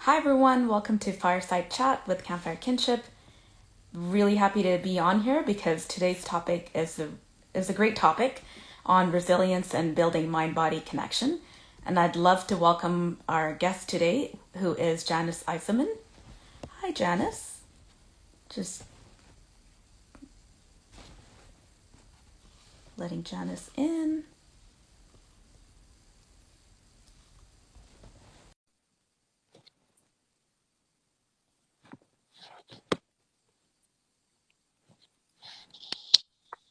Hi everyone, welcome to Fireside Chat with Campfire Kinship. Really happy to be on here because today's topic is a great topic on resilience and building mind-body connection. And I'd love to welcome our guest today, who is Janice Isaman. Hi Janice. Just letting Janice in.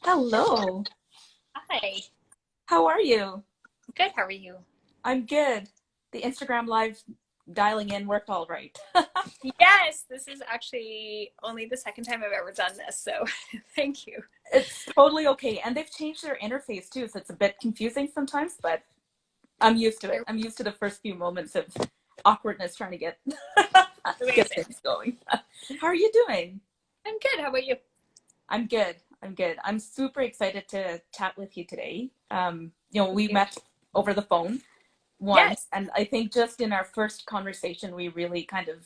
Hello. Hi, How are you? good. How are you? I'm good. The Instagram live dialing in worked all right. Yes, this is actually only the second time I've ever done this, so thank you. It's totally okay. And they've changed their interface too, so it's a bit confusing sometimes, but I'm used to it. I'm used to the first few moments of awkwardness trying to get get Amazing. things going. How are you doing? I'm good. How about you? I'm good. I'm good. I'm super excited to chat with you today. Thank We you. met over the phone once, Yes. and I think just in our first conversation, we really kind of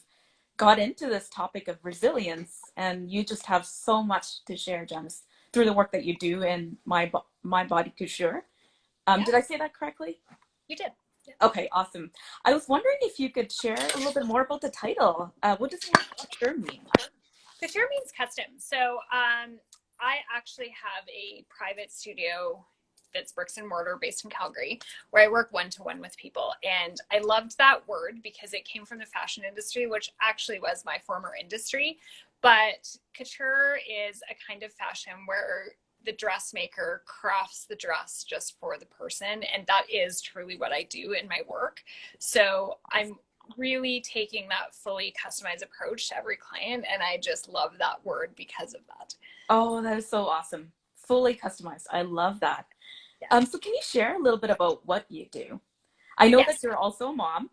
got into this topic of resilience, and you just have so much to share, Janice, through the work that you do in my body couture. Yeah, Did I say that correctly? you did. Yeah. Okay, awesome. I was wondering if you could share a little bit more about the title. What does the word couture mean? Couture means custom. I actually have a private studio that's bricks and mortar based in Calgary, where I work one-to-one with people. And I loved that word because it came from the fashion industry, which actually was my former industry. But couture is a kind of fashion where the dressmaker crafts the dress just for the person. And that is truly what I do in my work. So I'm really taking that fully customized approach to every client. And I just love that word because of that. Oh, that is so awesome. Fully customized. I love that. Yes. So can you share a little bit about what you do? I know that Yes. you're also a mom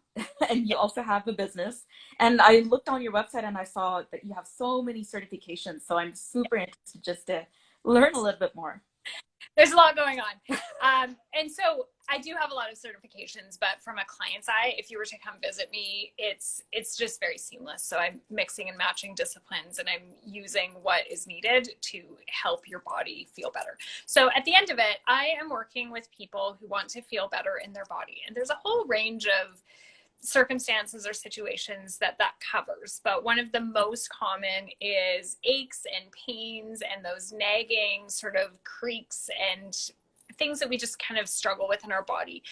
and you Yeah. also have a business. And I looked on your website and I saw that you have so many certifications. So I'm super interested just to learn a little bit more. There's a lot going on. And so I do have a lot of certifications, but from a client's eye, if you were to come visit me, it's just very seamless. So I'm mixing and matching disciplines and I'm using what is needed to help your body feel better. So at the end of it, I am working with people who want to feel better in their body. And there's a whole range of circumstances or situations that covers, but one of the most common is aches and pains and those nagging sort of creaks and things that we just kind of struggle with in our body.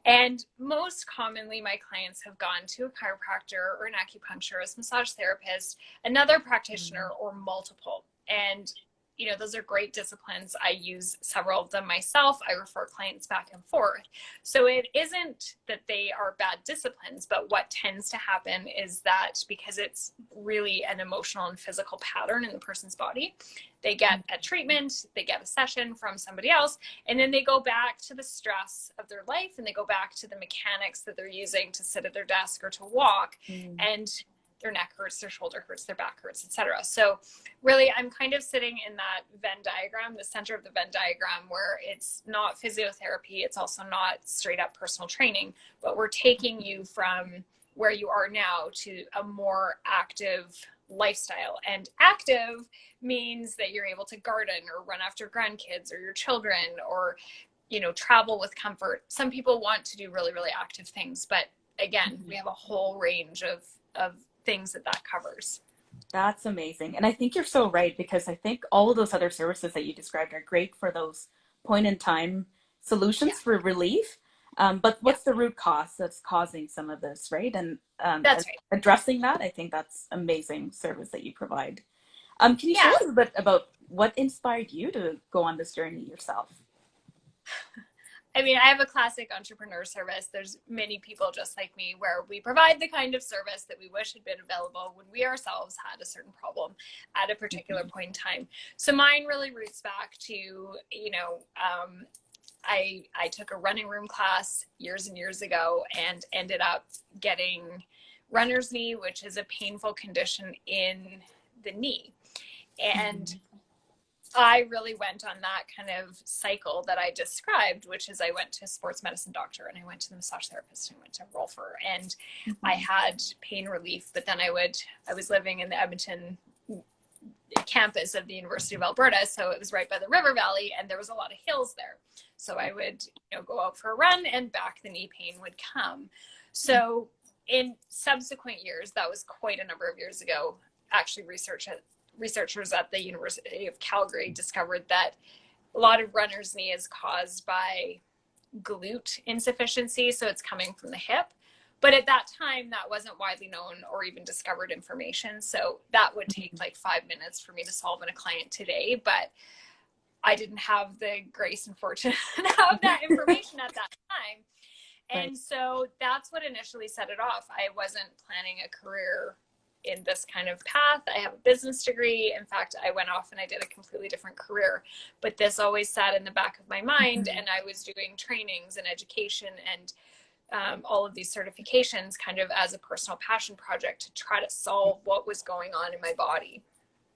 And most commonly my clients have gone to a chiropractor or an acupuncturist, massage therapist, another practitioner, or multiple. And those are great disciplines. I use several of them myself. I refer clients back and forth. So it isn't that they are bad disciplines, but what tends to happen is that because it's really an emotional and physical pattern in the person's body, they get a treatment, they get a session from somebody else, and then they go back to the stress of their life and they go back to the mechanics that they're using to sit at their desk or to walk. Mm. And their neck hurts, their shoulder hurts, their back hurts, etc. So really, I'm kind of sitting in that Venn diagram, the center of the Venn diagram, where it's not physiotherapy, it's also not straight up personal training, but we're taking you from where you are now to a more active lifestyle. And active means that you're able to garden or run after grandkids or your children, or travel with comfort. Some people want to do really, really active things, but again, we have a whole range of things that covers. That's amazing. And I think you're so right because I think all of those other services that you described are great for those point in time Yeah, solutions for relief. But yeah, what's the root cause that's causing some of this, right? And that's right. addressing that, I think that's amazing service that you provide. Can you share Yeah, a little bit about what inspired you to go on this journey yourself? I mean, I have a classic entrepreneur service. There's many people just like me where we provide the kind of service that we wish had been available when we ourselves had a certain problem at a particular Mhm. point in time. So mine really roots back to, I took a running room class years and years ago and ended up getting runner's knee, which is a painful condition in the knee. And Mhm. I really went on that kind of cycle that I described, which is I went to a sports medicine doctor and I went to the massage therapist and I went to a rolfer and I had pain relief, but then I was living in the Edmonton campus of the University of Alberta, so it was right by the river valley and there was a lot of hills there. So I would, go out for a run and back the knee pain would come. So in subsequent years, that was quite a number of years ago, actually researchers at the University of Calgary discovered that a lot of runners' knee is caused by glute insufficiency, so it's coming from the hip. But at that time, that wasn't widely known or even discovered information. So that would take like 5 minutes for me to solve in a client today. But I didn't have the grace and fortune to have that information at that time. And so that's what initially set it off. I wasn't planning a career in this kind of path. I have a business degree. In fact, I went off and I did a completely different career, but this always sat in the back of my mind. And I was doing trainings and education and all of these certifications kind of as a personal passion project to try to solve what was going on in my body.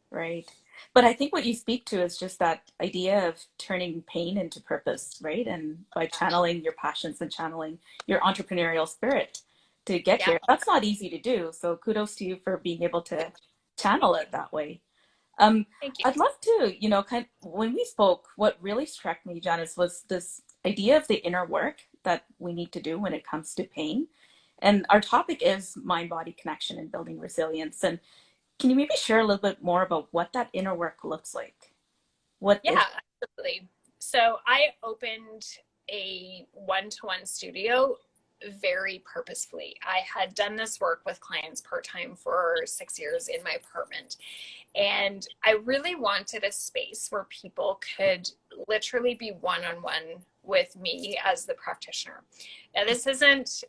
Right. But I think what you speak to is just that idea of turning pain into purpose, right? And by channeling your passions and channeling your entrepreneurial spirit to get here. That's not easy to do. So kudos to you for being able to channel it that way. Thank you. I'd love to, kind of, when we spoke, what really struck me, Janice, was this idea of the inner work that we need to do when it comes to pain. And our topic is mind-body connection and building resilience. And can you maybe share a little bit more about what that inner work looks like? Absolutely. So I opened a one-to-one studio very purposefully. I had done this work with clients part-time for 6 years in my apartment. And I really wanted a space where people could literally be one-on-one with me as the practitioner. Now, this isn't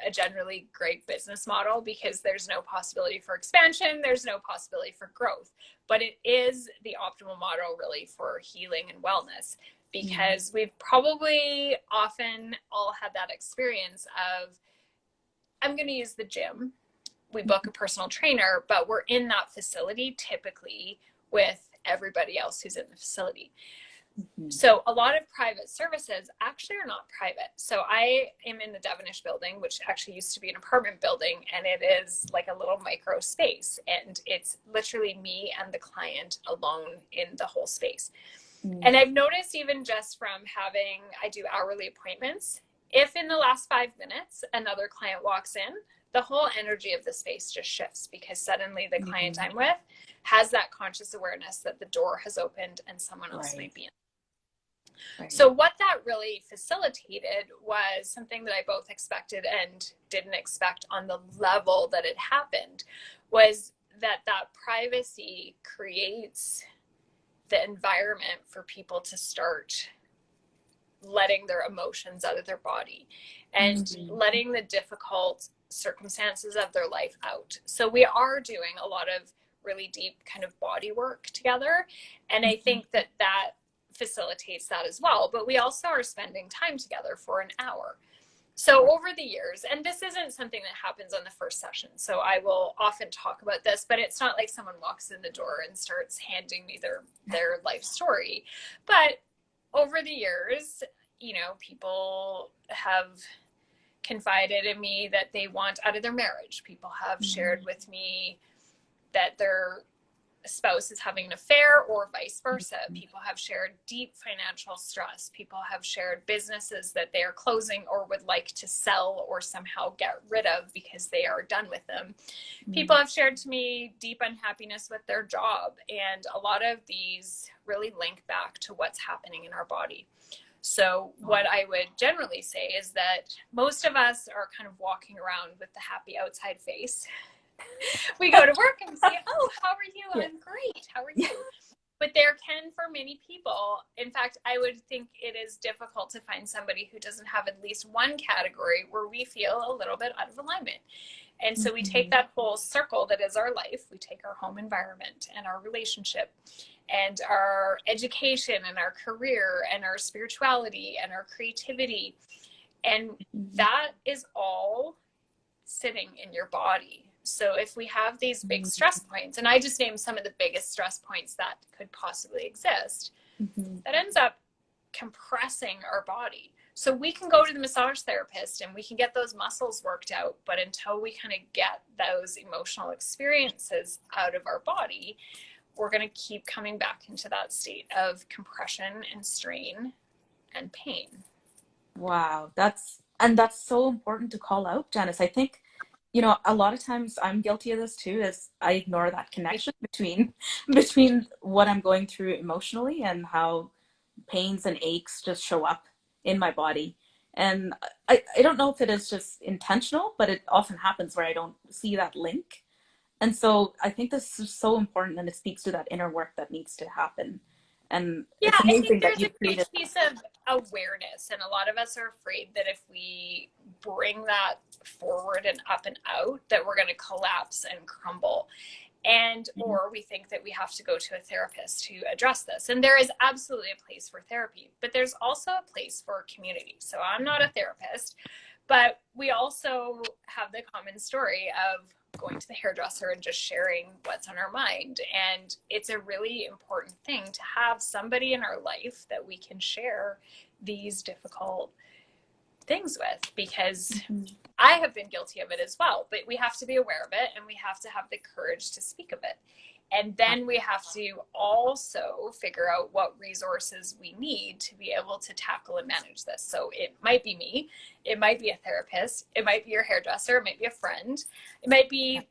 a generally great business model because there's no possibility for expansion. There's no possibility for growth, but it is the optimal model really for healing and wellness, because we've probably often all had that experience of, I'm going to use the gym. We book a personal trainer, but we're in that facility typically with everybody else who's in the facility. So a lot of private services actually are not private. So I am in the Devonish building, which actually used to be an apartment building, and it is like a little micro space. And it's literally me and the client alone in the whole space. And I've noticed even just from I do hourly appointments, if in the last 5 minutes another client walks in, the whole energy of the space just shifts because suddenly the client I'm with has that conscious awareness that the door has opened and someone else might be in. So what that really facilitated was something that I both expected and didn't expect on the level that it happened, was that privacy creates the environment for people to start letting their emotions out of their body and letting the difficult circumstances of their life out. So we are doing a lot of really deep kind of body work together. And I think that facilitates that as well. But we also are spending time together for an hour. So over the years, and this isn't something that happens on the first session, so I will often talk about this, but it's not like someone walks in the door and starts handing me their life story. But over the years, people have confided in me that they want out of their marriage. People have shared with me that their spouse is having an affair or vice versa. People have shared deep financial stress. People have shared businesses that they are closing or would like to sell or somehow get rid of because they are done with them. People have shared to me deep unhappiness with their job. And a lot of these really link back to what's happening in our body. So what I would generally say is that most of us are kind of walking around with the happy outside face. We go to work and say, oh, how are you? I'm great. How are you? But there can, for many people, in fact, I would think it is difficult to find somebody who doesn't have at least one category where we feel a little bit out of alignment. And so we take that whole circle that is our life. We take our home environment and our relationship and our education and our career and our spirituality and our creativity. And that is all sitting in your body. So if we have these big stress points, and I just named some of the biggest stress points that could possibly exist, that ends up compressing our body. So we can go to the massage therapist and we can get those muscles worked out, but until we kind of get those emotional experiences out of our body, we're going to keep coming back into that state of compression and strain and pain. Wow, that's so important to call out, Janice. I think, a lot of times I'm guilty of this too, is I ignore that connection between what I'm going through emotionally and how pains and aches just show up in my body. And I don't know if it is just intentional, but it often happens where I don't see that link. And so I think this is so important, and it speaks to that inner work that needs to happen. And Yeah, it's I amazing think that there's a you've created. big piece of awareness, and a lot of us are afraid that if we bring that forward and up and out, that we're going to collapse and crumble. And or we think that we have to go to a therapist to address this. And there is absolutely a place for therapy, but there's also a place for community. So I'm not a therapist, but we also have the common story of going to the hairdresser and just sharing what's on our mind. And it's a really important thing to have somebody in our life that we can share these difficult things with, because I have been guilty of it as well, but we have to be aware of it and we have to have the courage to speak of it. And then we have to also figure out what resources we need to be able to tackle and manage this. So it might be me, it might be a therapist, it might be your hairdresser, it might be a friend, it might be,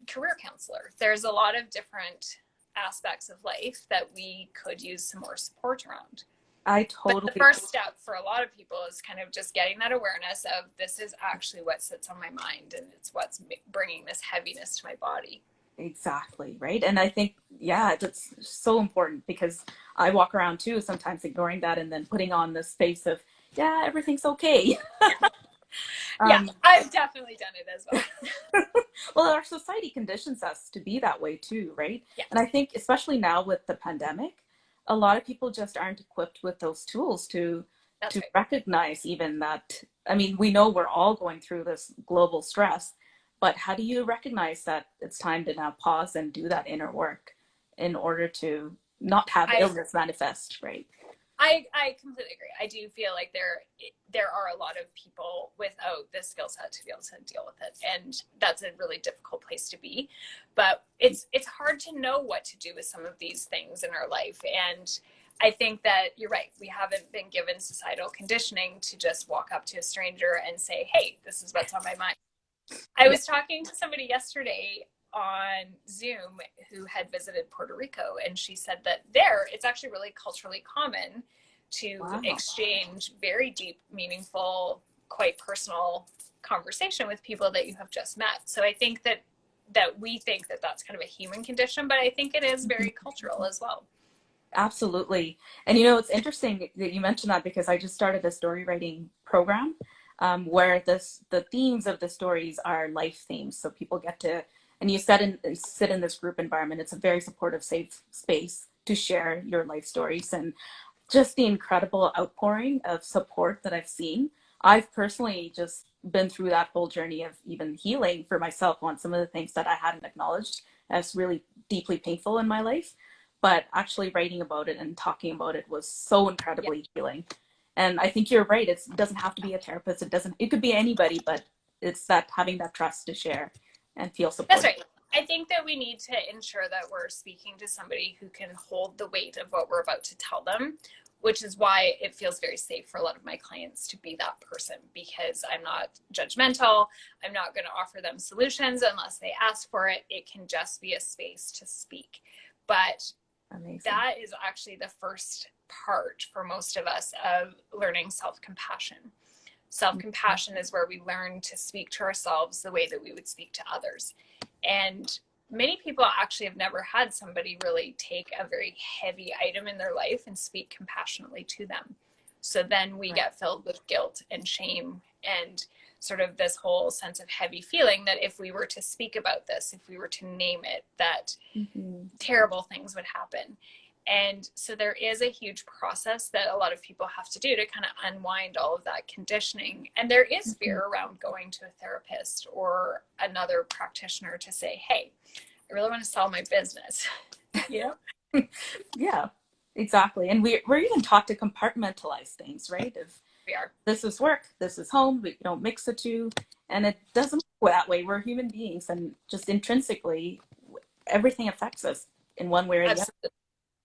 career counselor. There's a lot of different aspects of life that we could use some more support around. But the first step for a lot of people is kind of just getting that awareness of this is actually what sits on my mind, and it's what's bringing this heaviness to my body. Exactly, right? And I think, yeah, it's so important, because I walk around too sometimes ignoring that and then putting on this face of, yeah, everything's okay. Yeah, I've definitely done it as well. Well, our society conditions us to be that way too, right? Yeah. And I think especially now with the pandemic, a lot of people just aren't equipped with those tools to Right. recognize even that. I mean, we know we're all going through this global stress, but how do you recognize that it's time to now pause and do that inner work in order to not have illness manifest, right? I completely agree. I do feel like there are a lot of people without the skill set to be able to deal with it, and that's a really difficult place to be. But it's hard to know what to do with some of these things in our life, and I think that you're right. We haven't been given societal conditioning to just walk up to a stranger and say, "Hey, this is what's on my mind." I was talking to somebody yesterday on Zoom who had visited Puerto Rico, and she said that there it's actually really culturally common to exchange very deep, meaningful, quite personal conversation with people that you have just met. So I think that we think that that's kind of a human condition, but I think it is very cultural as well. Absolutely. And it's interesting that you mentioned that, because I just started a story writing program where the themes of the stories are life themes. So people get to, and you sit in this group environment. It's a very supportive, safe space to share your life stories, and just the incredible outpouring of support that I've seen. I've personally just been through that whole journey of even healing for myself on some of the things that I hadn't acknowledged as really deeply painful in my life. But actually writing about it and talking about it was so incredibly healing. And I think you're right. It doesn't have to be a therapist. It could be anybody, but it's that having that trust to share and feel supported. That's right. I think that we need to ensure that we're speaking to somebody who can hold the weight of what we're about to tell them, which is why it feels very safe for a lot of my clients to be that person, because I'm not judgmental. I'm not going to offer them solutions unless they ask for it. It can just be a space to speak. But amazing. That is actually the first part for most of us of learning self-compassion. Self-compassion is where we learn to speak to ourselves the way that we would speak to others. And many people actually have never had somebody really take a very heavy item in their life and speak compassionately to them. So then we get filled with guilt and shame and sort of this whole sense of heavy feeling that if we were to speak about this, if we were to name it, that terrible things would happen. And so there is a huge process that a lot of people have to do to kind of unwind all of that conditioning. And there is fear around going to a therapist or another practitioner to say, hey, I really want to sell my business. You know? Yeah, exactly. And we're even taught to compartmentalize things, right? If We are. this is work, this is home, we don't mix the two. And it doesn't work that way. We're human beings, and just intrinsically, everything affects us in one way or the other. Absolutely.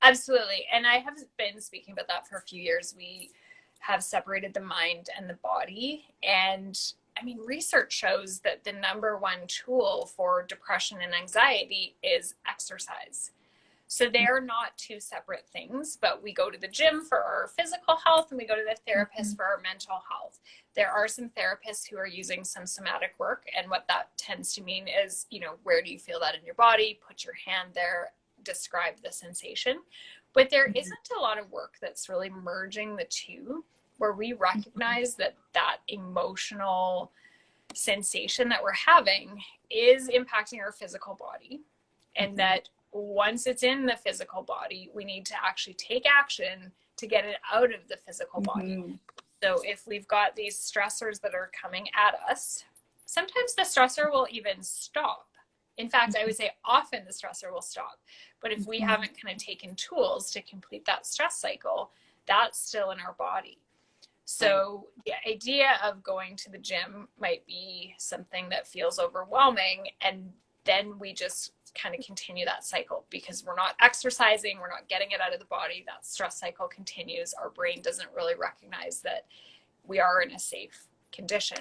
Absolutely. And I have been speaking about that for a few years. We have separated the mind and the body. And I mean, research shows that the number one tool for depression and anxiety is exercise. So they're not two separate things, but we go to the gym for our physical health and we go to the therapist for our mental health. There are some therapists who are using some somatic work. And what that tends to mean is, you know, where do you feel that in your body? Put your hand there, describe the sensation. But there isn't a lot of work that's really merging the two, where we recognize that that emotional sensation that we're having is impacting our physical body, and that once it's in the physical body, we need to actually take action to get it out of the physical body. So if we've got these stressors that are coming at us, sometimes the stressor will even stop. In fact, I would say often the stressor will stop. But if we haven't kind of taken tools to complete that stress cycle, that's still in our body. So the idea of going to the gym might be something that feels overwhelming, and then we just kind of continue that cycle because we're not exercising, we're not getting it out of the body. That stress cycle continues. Our brain doesn't really recognize that we are in a safe condition.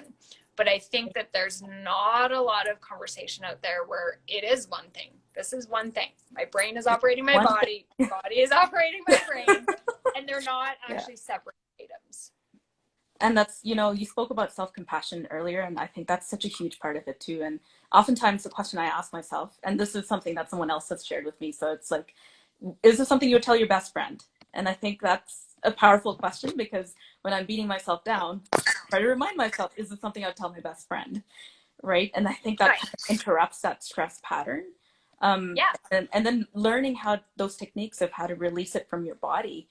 But I think that there's not a lot of conversation out there where it is one thing. This is one thing. My brain is operating my body. My body is operating my brain. And they're not actually separate items. And that's, you know, you spoke about self-compassion earlier, and I think that's such a huge part of it too. And oftentimes the question I ask myself, and this is something that someone else has shared with me, so it's like, is this something you would tell your best friend? And I think that's a powerful question, because when I'm beating myself down, I try to remind myself, is this something I'd tell my best friend? Right? And I think that kind of interrupts that stress pattern. And then learning how those techniques of how to release it from your body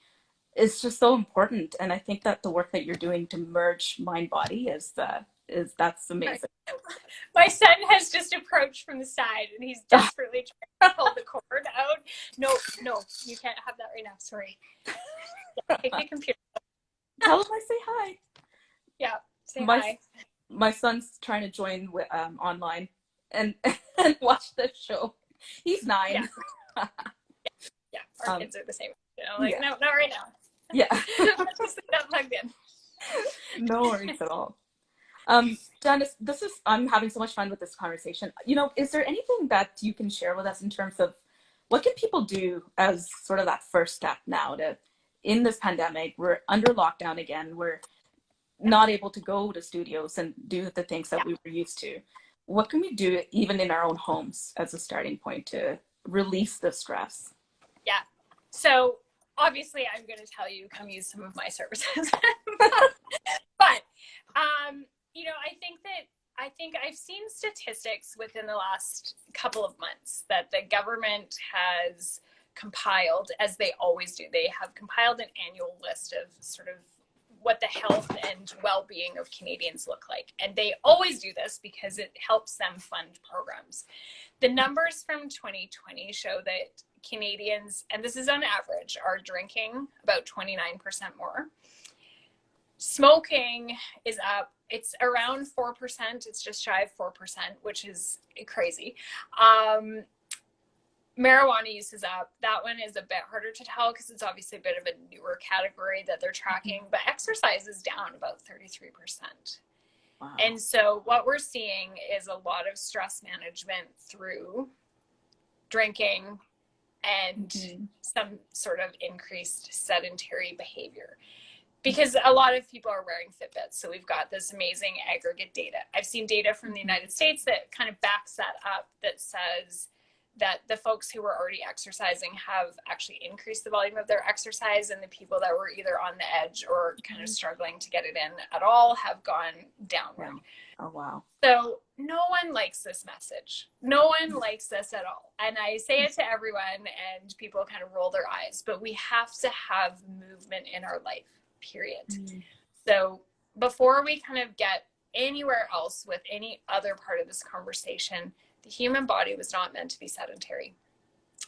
is just so important. And I think that the work that you're doing to merge mind body is that's amazing. My son has just approached from the side and he's desperately trying to pull the cord out. No, you can't have that right now. Sorry. Take the computer. Tell him I say hi. Yeah, say hi. My son's trying to join online and watch the show. He's 9. Yeah, our kids are the same. You know, like, no, not right now. Yeah. Let's just leave that plugged in. No worries at all. Janice, I'm having so much fun with this conversation. You know, is there anything that you can share with us in terms of what can people do as sort of that first step now to, in this pandemic, we're under lockdown again, we're not able to go to studios and do the things that we were used to. What can we do even in our own homes as a starting point to release the stress? Yeah. So obviously I'm going to tell you, come use some of my services. But, you know, I think I've seen statistics within the last couple of months that the government has compiled, as they always do. They have compiled an annual list of sort of what the health and well-being of Canadians look like. And they always do this because it helps them fund programs. The numbers from 2020 show that Canadians, and this is on average, are drinking about 29% more. Smoking is up. It's around 4%. It's just shy of 4%, which is crazy. Marijuana use is up. That one is a bit harder to tell because it's obviously a bit of a newer category that they're tracking, but exercise is down about 33%. Wow. And so what we're seeing is a lot of stress management through drinking and some sort of increased sedentary behavior. Because a lot of people are wearing Fitbits. So we've got this amazing aggregate data. I've seen data from the United States that kind of backs that up, that says that the folks who were already exercising have actually increased the volume of their exercise, and the people that were either on the edge or kind of struggling to get it in at all have gone downward. Oh, wow. So no one likes this message. No one likes this at all. And I say it to everyone, and people kind of roll their eyes, but we have to have movement in our life, period. So before we kind of get anywhere else with any other part of this conversation, the human body was not meant to be sedentary.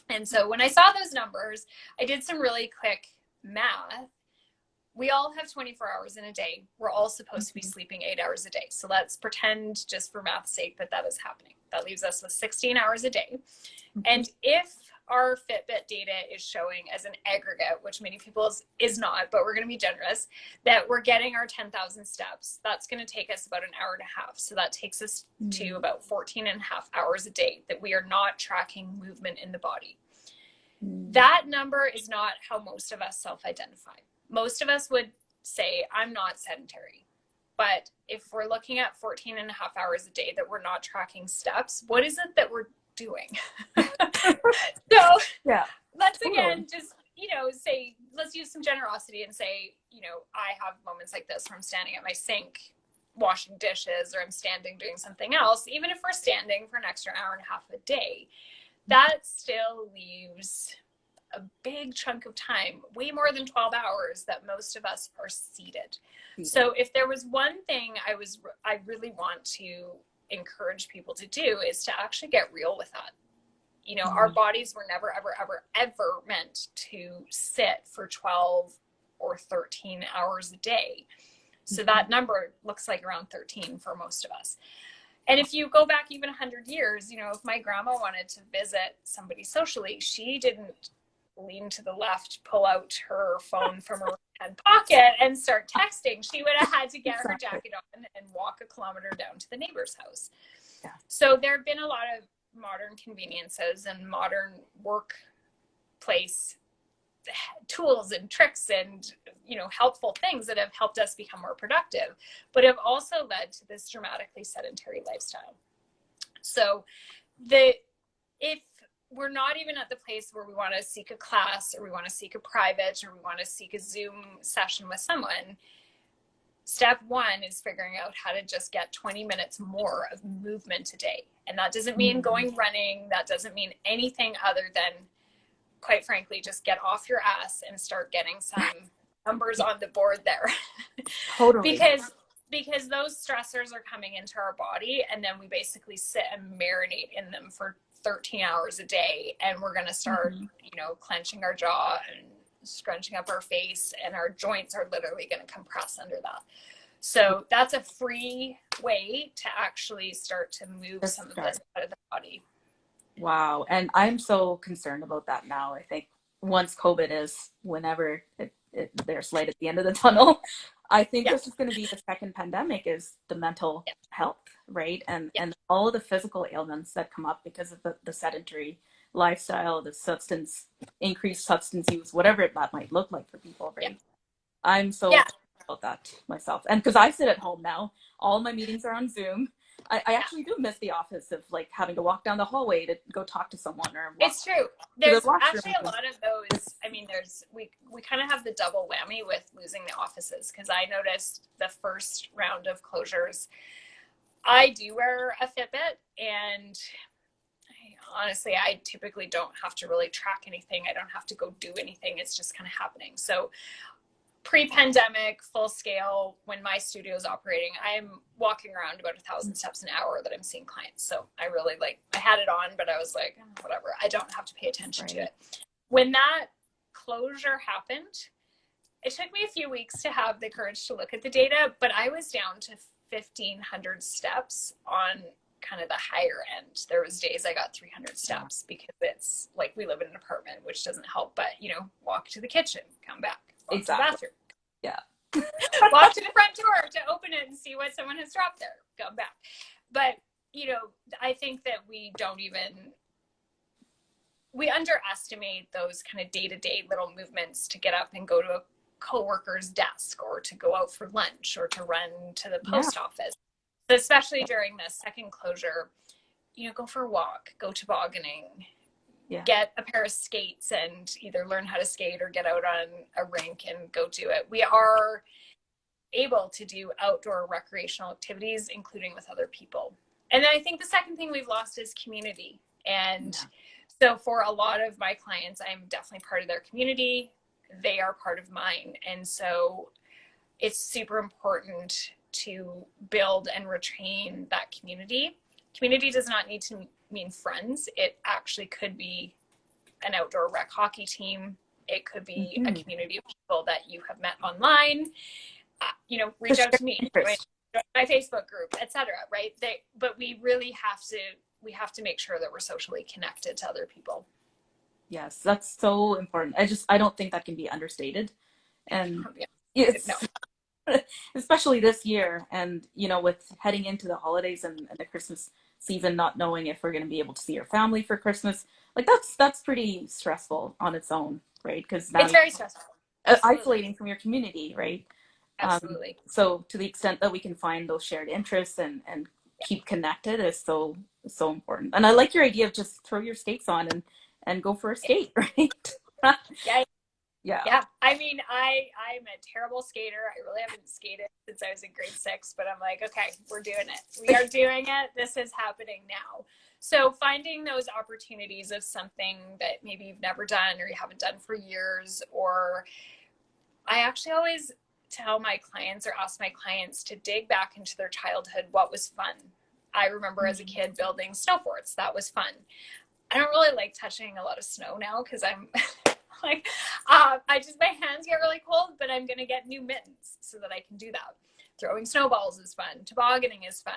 And so when I saw those numbers, I did some really quick math. We all have 24 hours in a day. We're all supposed to be sleeping 8 hours a day. So let's pretend, just for math's sake, that that is happening. That leaves us with 16 hours a day. And if our Fitbit data is showing as an aggregate, which many people is not, but we're going to be generous, that we're getting our 10,000 steps, that's going to take us about an hour and a half. So that takes us to about 14 and a half hours a day that we are not tracking movement in the body. That number is not how most of us self-identify. Most of us would say, I'm not sedentary. But if we're looking at 14 and a half hours a day that we're not tracking steps, what is it that we're doing? So yeah, let's again just, say, let's use some generosity and say, I have moments like this where I'm standing at my sink washing dishes, or I'm standing doing something else. Even if we're standing for an extra hour and a half a day, that still leaves a big chunk of time, way more than 12 hours, that most of us are seated. So if there was one thing I really want to encourage people to do, is to actually get real with that. Our bodies were never, ever, ever, ever meant to sit for 12 or 13 hours a day. So that number looks like around 13 for most of us. And if you go back even 100 years, if my grandma wanted to visit somebody socially, she didn't lean to the left, pull out her phone from her hand pocket and start texting. She would have had to get her jacket on and walk a kilometer down to the neighbor's house. Yeah. So there have been a lot of modern conveniences and modern workplace tools and tricks and helpful things that have helped us become more productive, but have also led to this dramatically sedentary lifestyle. So if we're not even at the place where we want to seek a class, or we want to seek a private, or we want to seek a Zoom session with someone, step one is figuring out how to just get 20 minutes more of movement a day. And that doesn't mean going running. That doesn't mean anything other than, quite frankly, just get off your ass and start getting some numbers on the board there. Totally. Because those stressors are coming into our body, and then we basically sit and marinate in them for 13 hours a day, and we're going to start, clenching our jaw and scrunching up our face, and our joints are literally going to compress under that. So that's a free way to actually start to move some of this out of the body. Wow. And I'm so concerned about that now. I think once COVID is, whenever there's light at the end of the tunnel, I think this is going to be the second pandemic, is the mental health, right? And all of the physical ailments that come up because of the sedentary lifestyle, the increased substance use, whatever that might look like for people, right? Yeah. I'm so about that myself. And because I sit at home now, all my meetings are on Zoom. I actually do miss the office of like having to walk down the hallway to go talk to someone, or it's true. There's actually a lot of those. I mean, we kind of have the double whammy with losing the offices, because I noticed the first round of closures, I do wear a Fitbit, and honestly, I typically don't have to really track anything. I don't have to go do anything. It's just kind of happening. So pre-pandemic, full scale, when my studio is operating, I'm walking around about 1,000 steps an hour that I'm seeing clients. So I really I had it on, but I was like, whatever, I don't have to pay attention to it. When that closure happened, it took me a few weeks to have the courage to look at the data, but I was down to 1,500 steps on kind of the higher end. There was days I got 300 steps, because it's like, we live in an apartment, which doesn't help, but walk to the kitchen, come back. Walk to the bathroom. Yeah. Walk to the front door to open it and see what someone has dropped there. Come back. But, I think that we underestimate those kind of day-to-day little movements to get up and go to a coworker's desk, or to go out for lunch, or to run to the post office. Especially during the second closure, go for a walk, go tobogganing, Yeah. get a pair of skates and either learn how to skate or get out on a rink and go do it. We are able to do outdoor recreational activities, including with other people. And then I think the second thing we've lost is community. And so for a lot of my clients, I'm definitely part of their community. They are part of mine. And so it's super important to build and retain that community. Community does not need to mean friends. It actually could be an outdoor rec hockey team. It could be a community of people that you have met online. Reach out to me, join my Facebook group, etc. Right? But we really have to make sure that we're socially connected to other people. Yes, that's so important. I don't think that can be understated. And it's, especially this year, and with heading into the holidays and the Christmas season, not knowing if we're going to be able to see your family for Christmas, like that's pretty stressful on its own, right? Because now it's very stressful. Isolating from your community, right? Absolutely. So to the extent that we can find those shared interests and keep connected is so important. And I like your idea of just throw your skates on and go for a skate, right? Yeah. I mean, I'm a terrible skater. I really haven't skated since I was in grade 6, but I'm like, okay, we're doing it. We are doing it. This is happening now. So finding those opportunities of something that maybe you've never done or you haven't done for years, or I actually always tell my clients or ask my clients to dig back into their childhood. What was fun? I remember as a kid building snowboards. That was fun. I don't really like touching a lot of snow now because I'm like, my hands get really cold, but I'm going to get new mittens so that I can do that. Throwing snowballs is fun. Tobogganing is fun.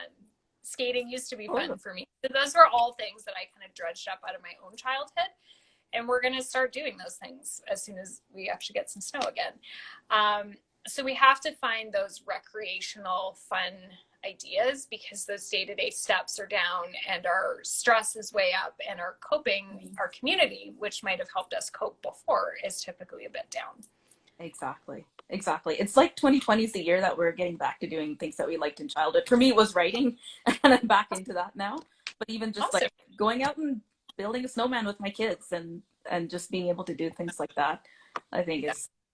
Skating used to be fun for me. So those were all things that I kind of dredged up out of my own childhood. And we're going to start doing those things as soon as we actually get some snow again. So we have to find those recreational fun ideas because those day-to-day steps are down and our stress is way up and our coping, our community, which might have helped us cope before, is typically a bit down. Exactly. It's like 2020 is the year that we're getting back to doing things that we liked in childhood. For me, it was writing, and I'm back into that now. But even just like going out and building a snowman with my kids and just being able to do things like that, I think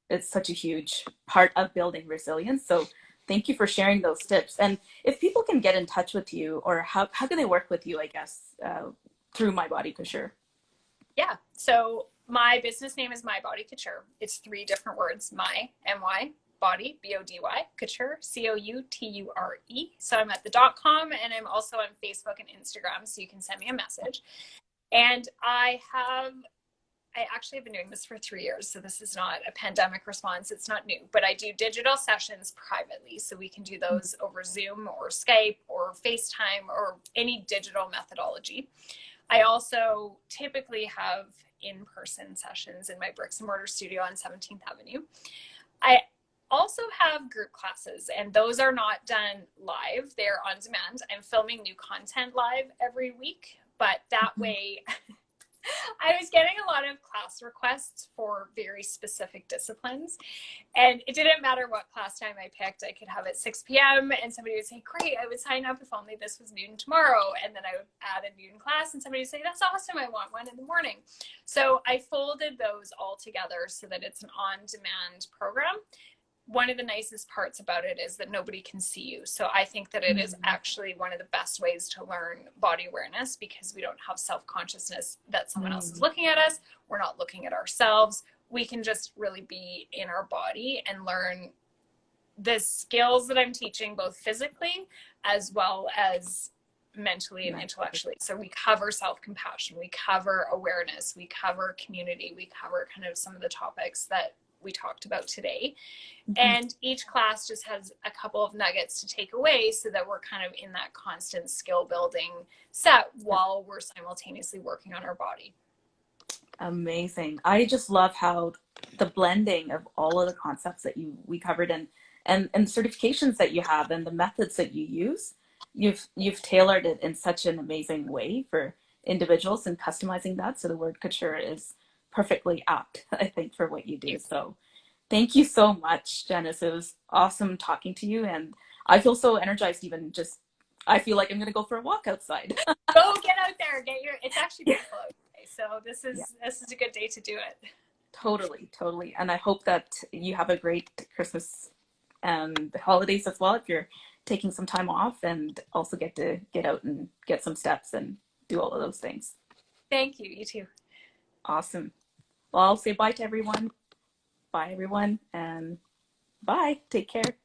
it's such a huge part of building resilience. So thank you for sharing those tips. And if people can get in touch with you, or how can they work with you, I guess, through My Body Couture? Yeah. So my business name is My Body Couture. It's 3 different words: my, M-Y, body, B-O-D-Y, couture, C-O-U-T-U-R-E. So I'm at the .com, and I'm also on Facebook and Instagram, so you can send me a message. And I actually have been doing this for 3 years, so this is not a pandemic response. It's not new, but I do digital sessions privately, so we can do those over Zoom or Skype or FaceTime or any digital methodology. I also typically have in-person sessions in my bricks and mortar studio on 17th Avenue. I also have group classes, and those are not done live. They're on demand. I'm filming new content live every week, but that way I was getting a lot of class requests for very specific disciplines, and it didn't matter what class time I picked. I could have it 6 p.m. and somebody would say, great, I would sign up if only this was noon tomorrow. And then I would add a noon class and somebody would say, that's awesome, I want one in the morning. So I folded those all together so that it's an on-demand program. One of the nicest parts about it is that nobody can see you. So I think that it is actually one of the best ways to learn body awareness, because we don't have self-consciousness that someone else is looking at us. We're not looking at ourselves. We can just really be in our body and learn the skills that I'm teaching, both physically as well as mentally and intellectually. So we cover self-compassion, we cover awareness, we cover community, we cover kind of some of the topics that we talked about today. And each class just has a couple of nuggets to take away so that we're kind of in that constant skill building set while we're simultaneously working on our body. Amazing. I just love how the blending of all of the concepts that we covered and certifications that you have and the methods that you use, you've tailored it in such an amazing way for individuals and customizing that. So the word couture is perfectly apt, I think, for what you do. So thank you so much, Janice. It was awesome talking to you. And I feel so energized, I feel like I'm going to go for a walk outside. Go get out there. It's actually beautiful outside. So this is a good day to do it. Totally. And I hope that you have a great Christmas and the holidays as well, if you're taking some time off, and also get to get out and get some steps and do all of those things. Thank you. You too. Awesome. Well, I'll say bye to everyone. Bye, everyone, and bye. Take care.